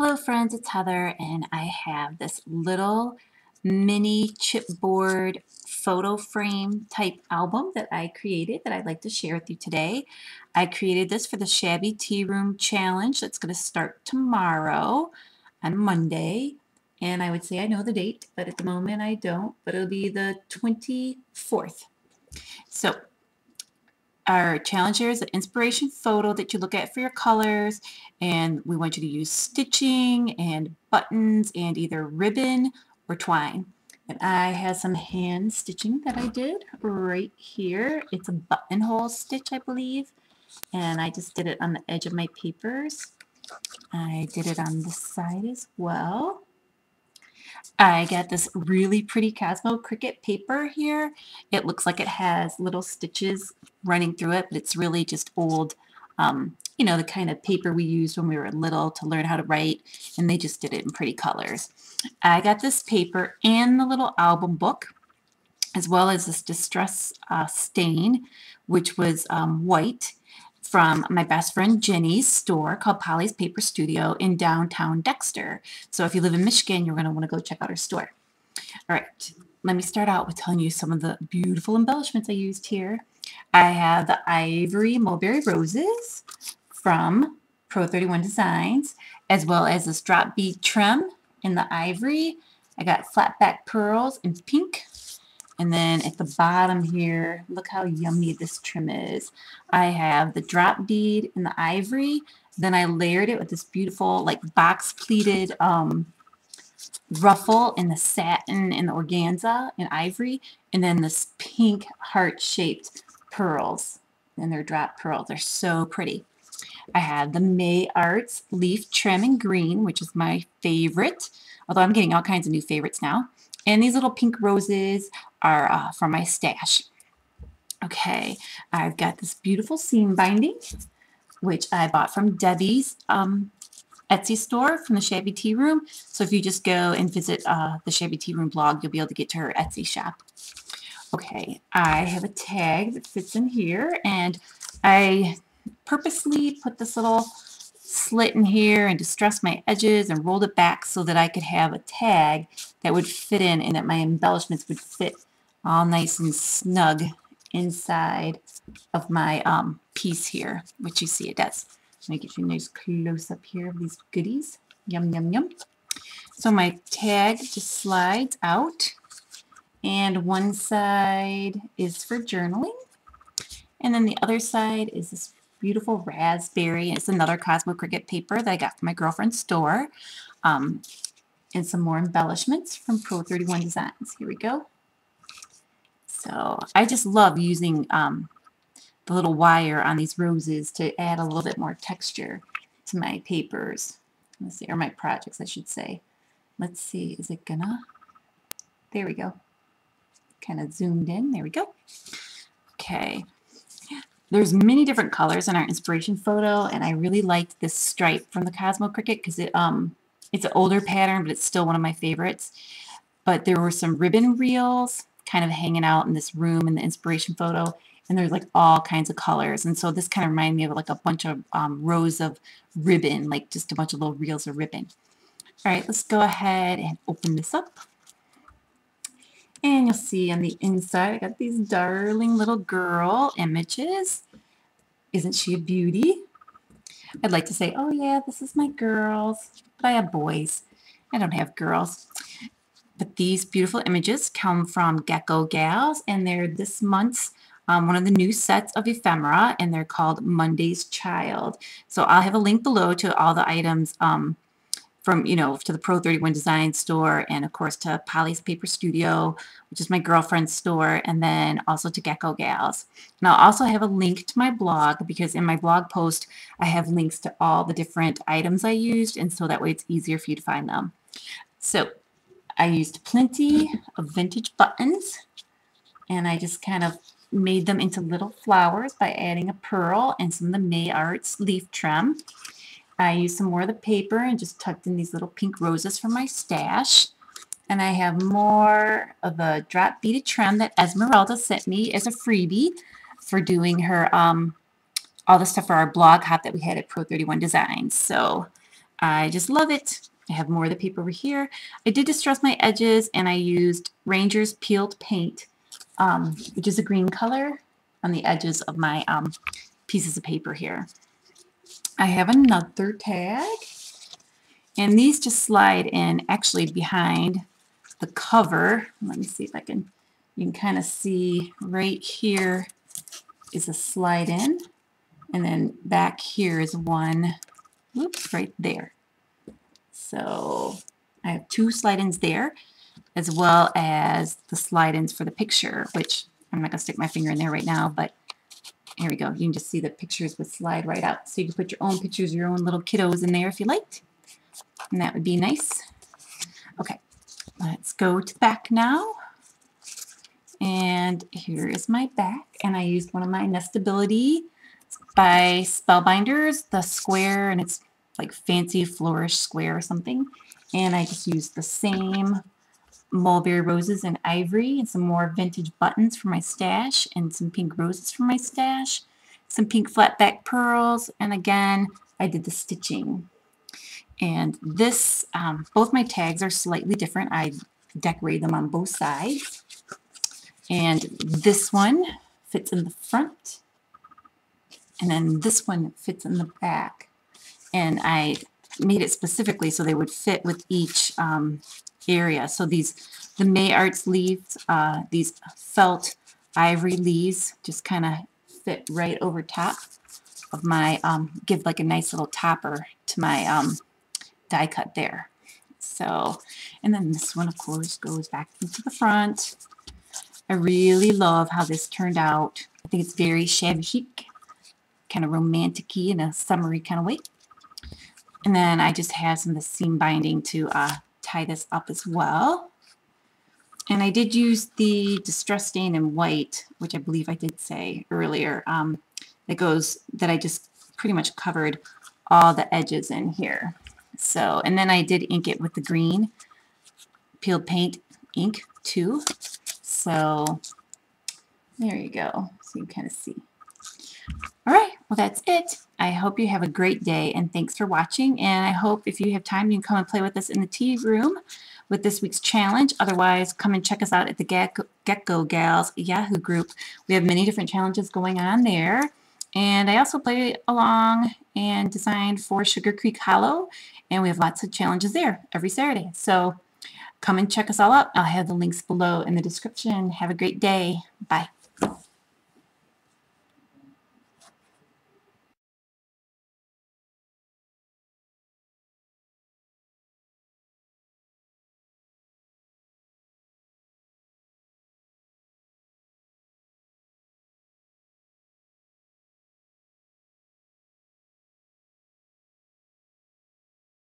Hello friends, it's Heather and I have this little mini chipboard photo frame type album that I created that I'd like to share with you today. I created this for the Shabby Tea Room challenge that's going to start tomorrow on Monday, and I would say I know the date, but at the moment I don't, but it'll be the 24th. So our challenge here is an inspiration photo that you look at for your colors, and we want you to use stitching and buttons and either ribbon or twine. And I have some hand stitching that I did right here. It's a buttonhole stitch, I believe, and I just did it on the edge of my papers. I did it on this side as well. I got this really pretty Cosmo Cricut paper here. It looks like it has little stitches running through it, but it's really just old, you know, the kind of paper we used when we were little to learn how to write, and they just did it in pretty colors. I got this paper and the little album book, as well as this distress stain, which was white, from my best friend Jenny's store called Polly's Paper Studio in downtown Dexter. So if you live in Michigan, you're going to want to go check out her store. All right, let me start out with telling you some of the beautiful embellishments I used here. I have the ivory mulberry roses from Pro 31 Designs, as well as this drop bead trim in the ivory. I got flat back pearls in pink. And then at the bottom here, look how yummy this trim is. I have the drop bead in the ivory. Then I layered it with this beautiful like box pleated ruffle in the satin and the organza in ivory. And then this pink heart-shaped pearls. And they're drop pearls. They're so pretty. I have the May Arts leaf trim in green, which is my favorite. Although I'm getting all kinds of new favorites now. And these little pink roses are from my stash. Okay, I've got this beautiful seam binding, which I bought from Debbie's Etsy store from the Shabby Tea Room. So if you just go and visit the Shabby Tea Room blog, you'll be able to get to her Etsy shop. Okay, I have a tag that fits in here, and I purposely put this little slit in here and distressed my edges and rolled it back so that I could have a tag that would fit in and that my embellishments would fit all nice and snug inside of my piece here, which you see it does. Let me get you a nice close up here of these goodies. Yum, yum, yum. So my tag just slides out, and one side is for journaling, and then the other side is this beautiful raspberry. It's another Cosmo Cricut paper that I got from my girlfriend's store. And some more embellishments from Pro 31 Designs. Here we go. So I just love using the little wire on these roses to add a little bit more texture to my papers. Let's see, or my projects, I should say. Let's see, is it gonna? There we go. Kind of zoomed in. There we go. Okay. There's many different colors in our inspiration photo, and I really liked this stripe from the Cosmo Cricut because it's an older pattern, but it's still one of my favorites. But there were some ribbon reels kind of hanging out in this room in the inspiration photo, and there's like all kinds of colors. And so this kind of reminded me of like a bunch of rows of ribbon, like just a bunch of little reels of ribbon. All right, let's go ahead and open this up. And you'll see on the inside, I got these darling little girl images. Isn't she a beauty? I'd like to say, oh yeah, this is my girls, but I have boys. I don't have girls. But these beautiful images come from Gecko Galz, and they're this month's one of the new sets of ephemera, and they're called Monday's Child. So I'll have a link below to all the items from, you know, to the Pro 31 Design store, and of course to Polly's Paper Studio, which is my girlfriend's store, and then also to Gecko Galz. And I'll also have a link to my blog, because in my blog post I have links to all the different items I used, and so that way it's easier for you to find them. So I used plenty of vintage buttons, and I just kind of made them into little flowers by adding a pearl and some of the May Arts leaf trim. I used some more of the paper and just tucked in these little pink roses from my stash. And I have more of a drop beaded trim that Esmeralda sent me as a freebie for doing her all the stuff for our blog hop that we had at Pro 31 Designs. So I just love it. I have more of the paper over here. I did distress my edges, and I used Ranger's peeled paint, which is a green color, on the edges of my pieces of paper here. I have another tag, and these just slide in actually behind the cover. Let me see if I can, you can kind of see right here is a slide in, and then back here is one, whoops, right there. So I have two slide-ins there, as well as the slide-ins for the picture, which I'm not going to stick my finger in there right now, but here we go. You can just see the pictures would slide right out. So you can put your own pictures, your own little kiddos in there if you liked, and that would be nice. Okay, let's go to back now. And here is my back, and I used one of my Nestability by Spellbinders, the square, and it's like fancy flourish square or something. And I just used the same mulberry roses and ivory, and some more vintage buttons for my stash, and some pink roses for my stash, some pink flat back pearls, and again I did the stitching. And this, both my tags are slightly different. I decorated them on both sides. And this one fits in the front, and then this one fits in the back. And I made it specifically so they would fit with each area. So these, the May Arts leaves, these felt ivory leaves just kind of fit right over top of my, give like a nice little topper to my die cut there. So, and then this one of course goes back into the front. I really love how this turned out. I think it's very shabby chic, kind of romantic-y in a summery kind of way. And then I just have some of the seam binding to tie this up as well. And I did use the Distress Stain in white, which I believe I did say earlier, that I just pretty much covered all the edges in here. So, and then I did ink it with the green peeled paint ink too. So there you go, so you can kind of see. All right, well that's it. I hope you have a great day, and thanks for watching. And I hope if you have time, you can come and play with us in the tea room with this week's challenge. Otherwise, come and check us out at the Gecko Galz Yahoo group. We have many different challenges going on there. And I also play along and designed for Sugar Creek Hollow, and we have lots of challenges there every Saturday. So come and check us all out. I'll have the links below in the description. Have a great day. Bye.